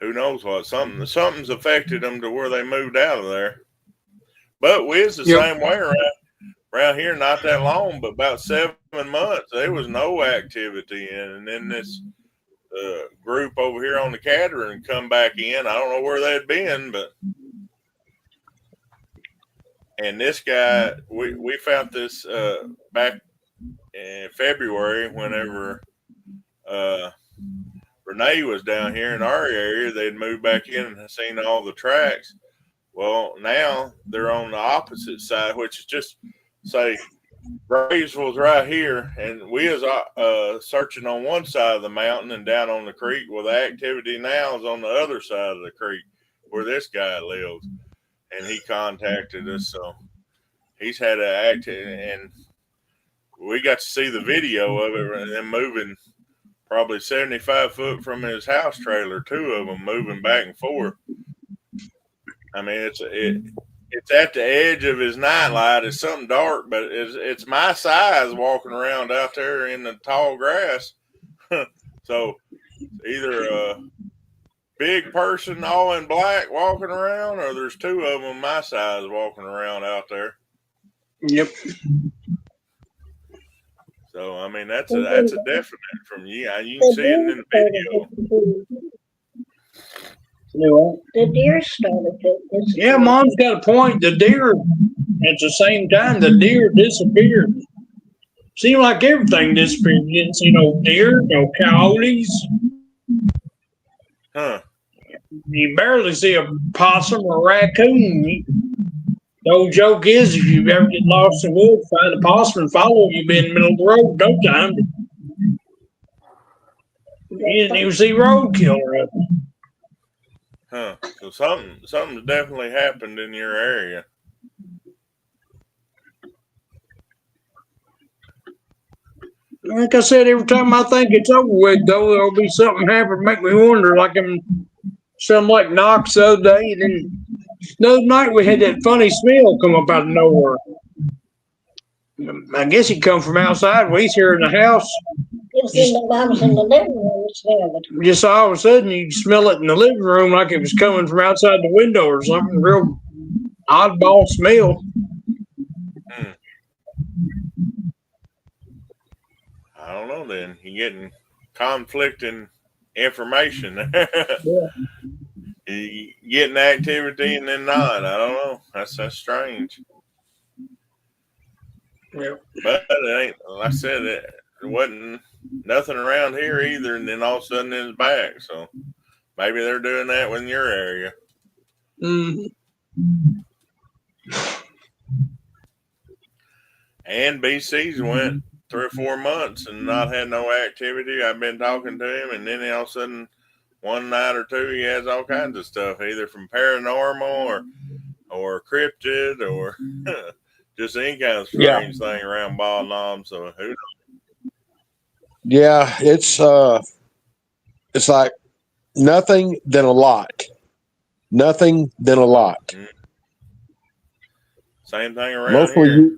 who knows what. Something's affected them to where they moved out of there. But we was the same way around here not that long, but about 7 months there was no activity, and then this group over here on the Catherine come back in. I don't know where they'd been, but and this guy, we found this back in February whenever Renee was down here in our area. They'd moved back in and seen all the tracks. Well, now they're on the opposite side, which is just say Graysville's right here, and we was searching on one side of the mountain and down on the creek. Well, the activity now is on the other side of the creek where this guy lives, and he contacted us. So he's had an activity, and we got to see the video of it, and them moving probably 75 foot from his house trailer, 2 of them moving back and forth. I mean, it's at the edge of his nightlight. It's something dark, but it's my size walking around out there in the tall grass. So either a big person all in black walking around, or there's 2 of them my size walking around out there. Yep. So I mean, that's a definite from you. You can see it in the video. The deer started to disappear. Yeah, Mom's got a point. The deer, at the same time, the deer disappeared. Seemed like everything disappeared. You didn't see no deer, no coyotes. Huh. You barely see a possum or a raccoon. The old joke is, if you ever get lost in the woods, find a possum and follow, you'll be in the middle of the road no time. You didn't even see roadkill or nothing. Huh. So something's definitely happened in your area. Like I said, every time I think it's over with, though, there'll be something happen make me wonder. Like something like Knox the other day, and then the other night we had that funny smell come up out of nowhere. I guess it come from outside. We was here in the house. It was I was in the living room. It smelled it. Just all of a sudden, you smell it in the living room like it was coming from outside the window or something. Real oddball smell. I don't know. Then you're getting conflicting information. Yeah. You getting activity and then not. I don't know. That's strange. Yeah. But it ain't. Like I said, there wasn't nothing around here either, and then all of a sudden it's back. So maybe they're doing that in your area. Mm-hmm. And BC's went 3 or 4 months and not had no activity. I've been talking to him, and then all of a sudden, one night or two, he has all kinds of stuff, either from paranormal or cryptid or just any kind of strange thing around Ball Knob. So who knows? Yeah, it's like nothing then a lot. Nothing then a lot. Mm. Same thing around Mostly here.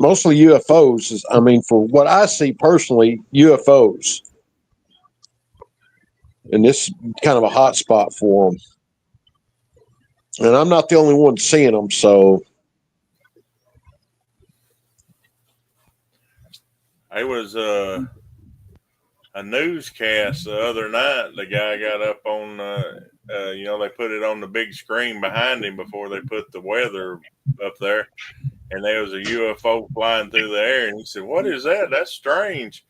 mostly UFOs is, I mean, for what I see personally, UFOs. And this is kind of a hot spot for them. And I'm not the only one seeing them, so It was a newscast the other night. The guy got up on, they put it on the big screen behind him before they put the weather up there, and there was a UFO flying through the air, and he said, "What is that? That's strange."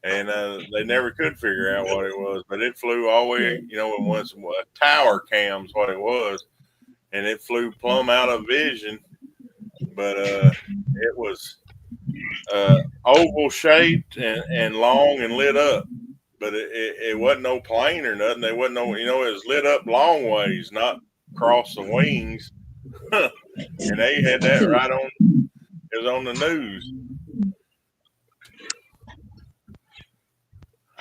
And they never could figure out what it was, but it flew all the way. It was tower cams what it was, and it flew plumb out of vision. But it was oval shaped and long and lit up. But it wasn't no plane or nothing. It wasn't no, it was lit up long ways, not across the wings. And they had that right on. It was on the news.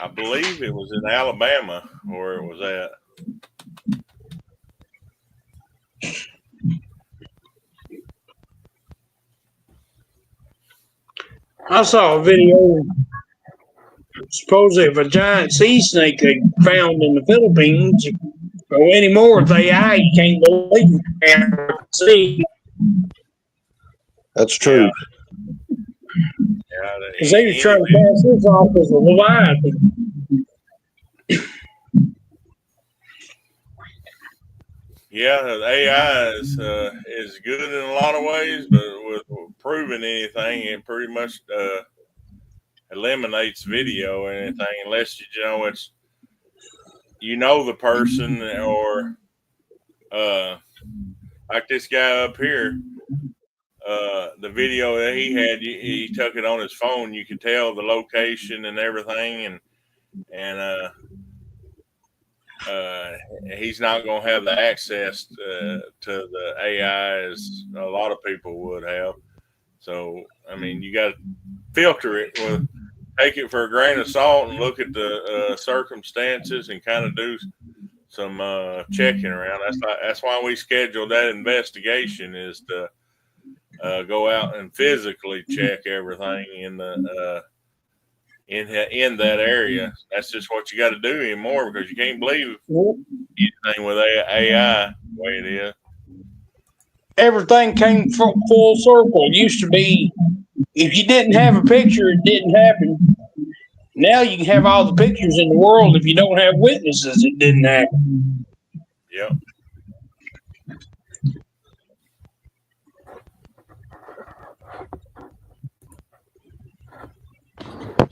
I believe it was in Alabama where it was at. I saw a video, supposedly of a giant sea snake they found in the Philippines. But anymore with AI, you can't believe it. See, that's true. Yeah, because they were trying to pass this off as a Leviathan. Yeah, the AI is good in a lot of ways, but with proving anything, it pretty much eliminates video or anything unless it's the person or like this guy up here. The video that he had, he took it on his phone. You could tell the location and everything, and he's not going to have the access to the AI as a lot of people would have. So, I mean, you got to filter it take it for a grain of salt and look at the circumstances and kind of do some checking around. That's why we scheduled that investigation is to go out and physically check everything in the in that area. That's just what you got to do anymore because you can't believe anything with AI the way it is. Everything came full circle. It used to be if you didn't have a picture, it didn't happen. Now you can have all the pictures in the world. If you don't have witnesses, it didn't happen. Yep.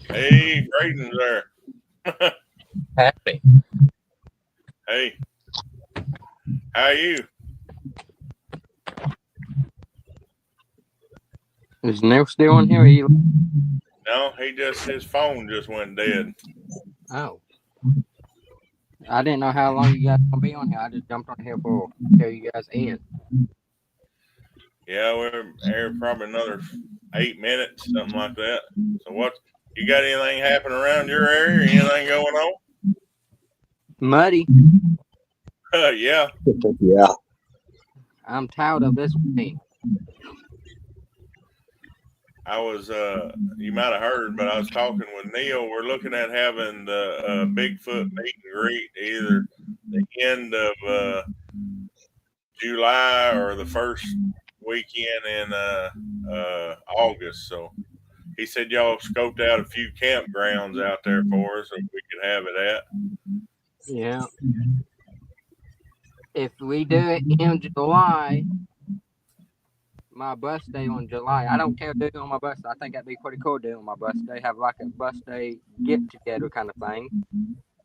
Hey, Braden's there. Happy. Hey, how are you? Is Neil still on here? No, his phone just went dead. Oh. I didn't know how long you guys gonna be on here. I just jumped on here for till you guys in. Yeah, we're here probably another 8 minutes, something like that. So what you got anything happening around your area? Anything going on? Muddy. Yeah. Yeah. I'm tired of this rain. I was you might have heard, but I was talking with Neil. We're looking at having the Bigfoot meet and greet either the end of July or the first weekend in August. So he said y'all scoped out a few campgrounds out there for us, so we could have it at. Yeah. If we do it in July, my bus day on July, I don't care doing on my bus. I think that'd be pretty cool doing on my bus day. Have like a bus day get together kind of thing.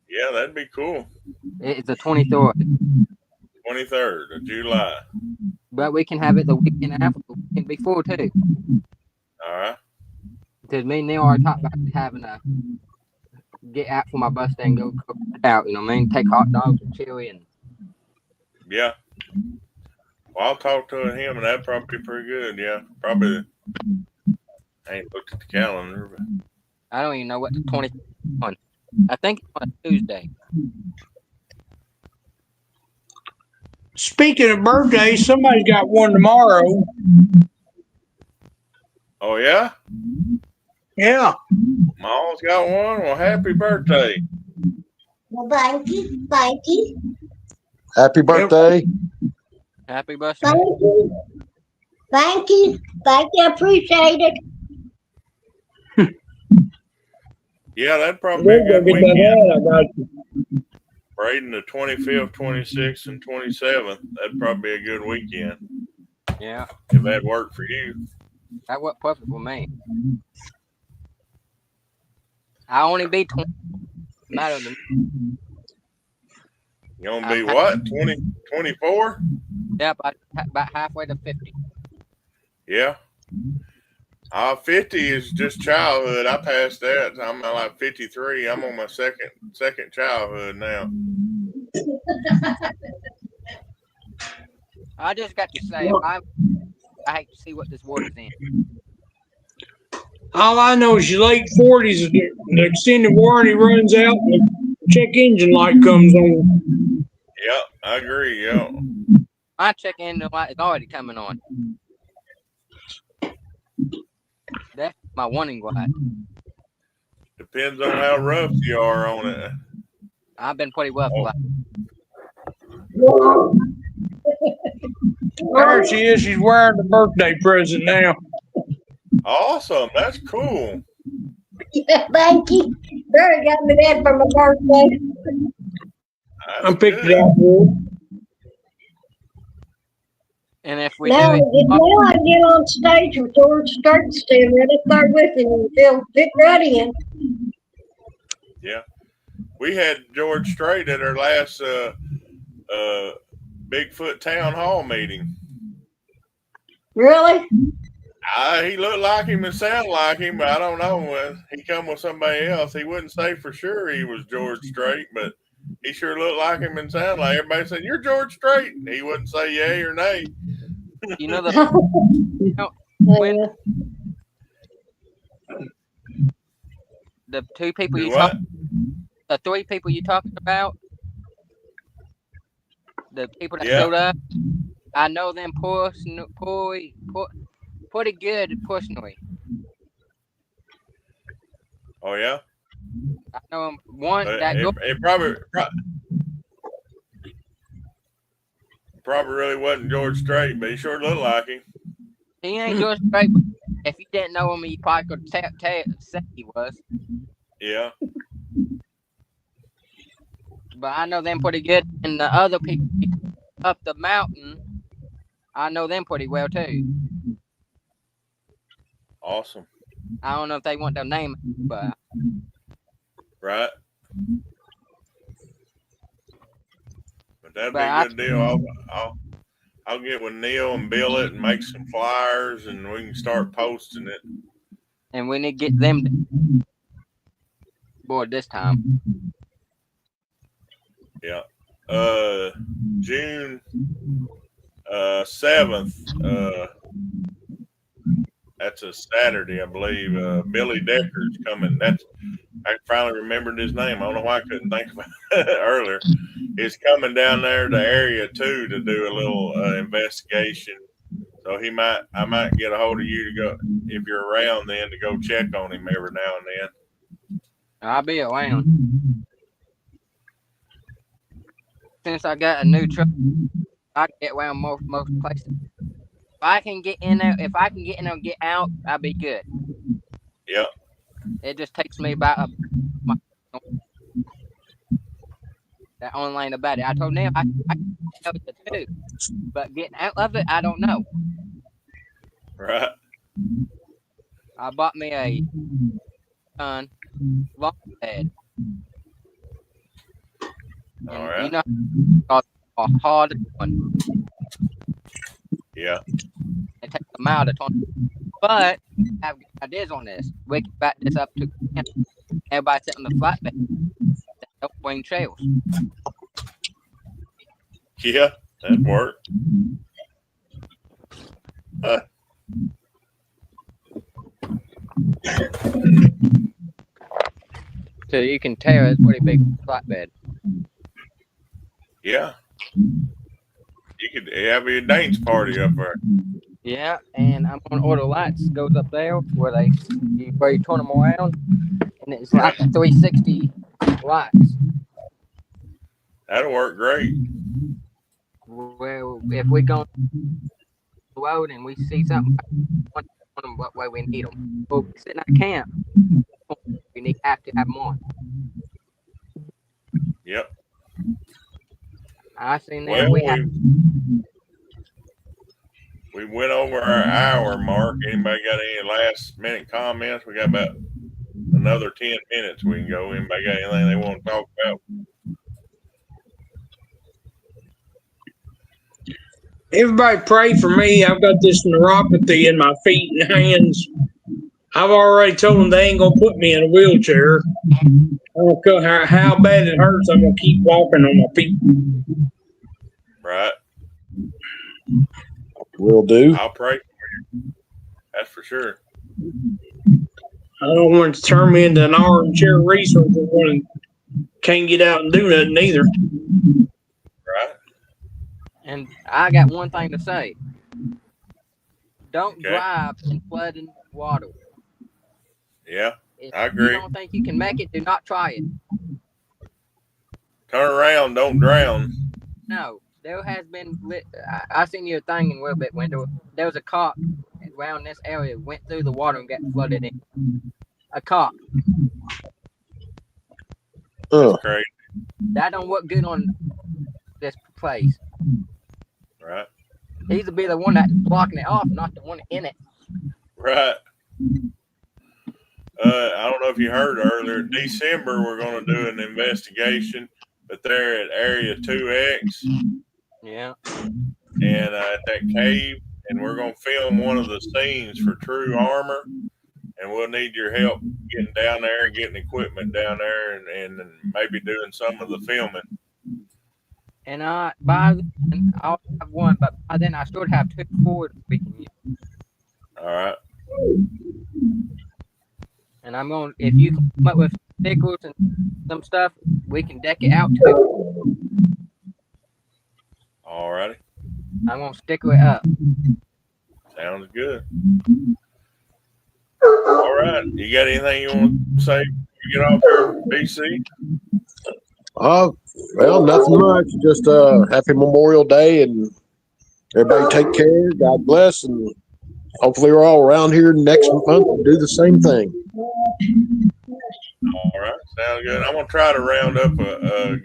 Yeah, that'd be cool. It's the 23rd. 23rd of July. But we can have it the weekend after, the weekend before too. All right. Because me and Neil are talking about having a get out for my bus day and go cook out. You know what I mean? Take hot dogs and chili and. Yeah. Well, I'll talk to him, and that'd probably be pretty good. Yeah, probably. I ain't looked at the calendar, but I don't even know what the 21. I think it's on a Tuesday. Speaking of birthdays, somebody's got one tomorrow. Oh yeah, Yeah. Ma's got one. Well, happy birthday. Well, thank you. Thank you. Happy birthday. Happy birthday. Thank you. Thank you. Thank you. I appreciate it. Yeah, that'd probably be a We'll good go get that weekend. ad, I got you. Braden, the 25th, 26th, and 27th. That'd probably be a good weekend Yeah, if that worked for you. that worked perfect for me. I only be 20. Matter to me. You gonna be what? 20, 24? Yep, about halfway to 50. Yeah. 50 is just childhood. I passed that. I'm like 53. I'm on my second childhood now. I just got to say, I hate to see what this world is in. All I know is your late 40s, the extended warranty runs out and the check engine light comes on. Yeah, I agree. Yeah. My check engine light is already coming on. That's my warning light. Depends on how rough you are on it. I've been pretty rough. There she is. She's wearing the birthday present now. Awesome. That's cool. Yeah, thank you. Barry got me that for my birthday. I picked it out for her. And if we Now, do it, now I get on stage with George Strait still ready to start with him and Phil fit right in. Yeah. We had George Strait at our last Bigfoot town hall meeting. Really? He looked like him and sounded like him, but I don't know. When he come with somebody else, he wouldn't say for sure he was George Strait, but he sure looked like him and sounded like everybody said, "You're George Strait." He wouldn't say yay or nay. you know the when the two people Do you what? talk, the three people you talking about, the people that showed up, I know them pretty good personally. Oh yeah. I know him one But that it probably really wasn't George Strait, but he sure looked like him. he ain't George Strait. If you didn't know him, you probably could say he was. Yeah. But I know them pretty good, and the other people up the mountain, I know them pretty well too. Awesome. I don't know if they want their name, but Right. But that'd be a good deal. I'll get with Neil and bill it and make some flyers, and we can start posting it. And we need to get them board this time. Yeah. June 7th. That's a Saturday, I believe. Billy Decker's coming. I finally remembered his name. I don't know why I couldn't think about it earlier. He's coming down there to area 2 to do a little investigation. So I might get a hold of you to go, if you're around then, to go check on him every now and then. I'll be around. Since I got a new truck, I can get around most places. If I can get in there and get out, I'll be good. Yeah. It just takes me about that online about it. I told Neil I can help it too, but getting out of it, I don't know. Right. I bought me a long bed. All right. You know, a hard one. Yeah. It takes a mile to 20. But I have ideas on this. We can back this up to everybody sit on the flatbed. Don't bring trails. Yeah, that'd work. So you can tell it's pretty big flatbed. Yeah. You could have a dance party up there. Yeah, and I'm gonna order lights goes up there where you turn them around, and it's like a 360 lights. That'll work great. Well, if we go on the road and we see something, want them what way we need them. Or sitting at camp, we have to have them on. Yep. I seen that Well, we have. we went over our hour mark. Anybody got any last minute comments? We got about another 10 minutes we can go. Anybody got anything they want to talk about? Everybody pray for me. I've got this neuropathy in my feet and hands. I've already told them they ain't gonna put me in a wheelchair. I don't care how bad it hurts. I'm gonna keep walking on my feet. Right. Will do. I'll pray for you. That's for sure. I don't want it to turn me into an armchair researcher when can't get out and do nothing either. Right. And I got one thing to say. Don't Okay. drive in flooding water. Yeah, If I agree. you don't think you can make it, do not try it. Turn around, don't drown. No, there has been. I seen your thing in a little bit when there was a cop around this area went through the water and got flooded in. A cop. That's crazy. That don't look good on this place. Right. He's to be the one that's blocking it off, not the one in it. Right. I don't know if you heard earlier. December, we're going to do an investigation, but they're at Area 2X. Yeah. And at that cave, and we're going to film one of the scenes for True Armor, and we'll need your help getting down there and getting equipment down there, and maybe doing some of the filming. And by then I'll have one, but by then I should have 2 forward we can use. All right. And I'm going. If you can come up with stickers and some stuff, we can deck it out too. All righty. I'm gonna sticker it up. Sounds good. All right. You got anything you want to say? You get off here, BC? Well, nothing much. Just happy Memorial Day, and everybody take care. God bless, and hopefully we're all around here next month and do the same thing. All right. Sounds good. I'm gonna try to round up a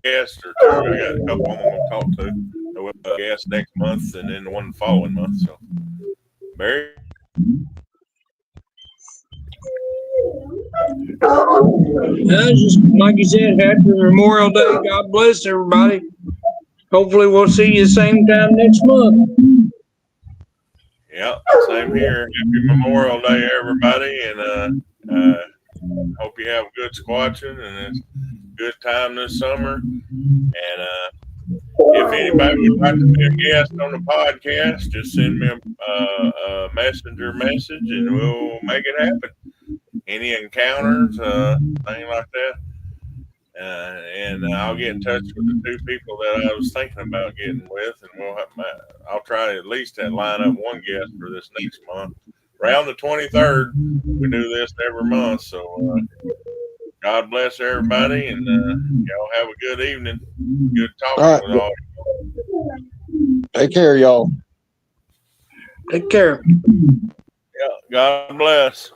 guest or two. I got a couple I'm gonna talk to. We'll guest next month, and then the one following month. So, Barry. Just like you said, happy Memorial Day. God bless everybody. Hopefully we'll see you the same time next month. Yeah, same here. Happy Memorial Day, everybody, and hope you have good squatching and it's a good time this summer. And if anybody would like to be a guest on the podcast, just send me a messenger message, and we'll make it happen. Any encounters, thing like that. And I'll get in touch with the 2 people that I was thinking about getting with, and I'll try to at least line up one guest for this next month. Around the 23rd, we do this every month. So God bless everybody, and y'all have a good evening. Good talking with all you. Take care, y'all. Take care. Yeah, God bless.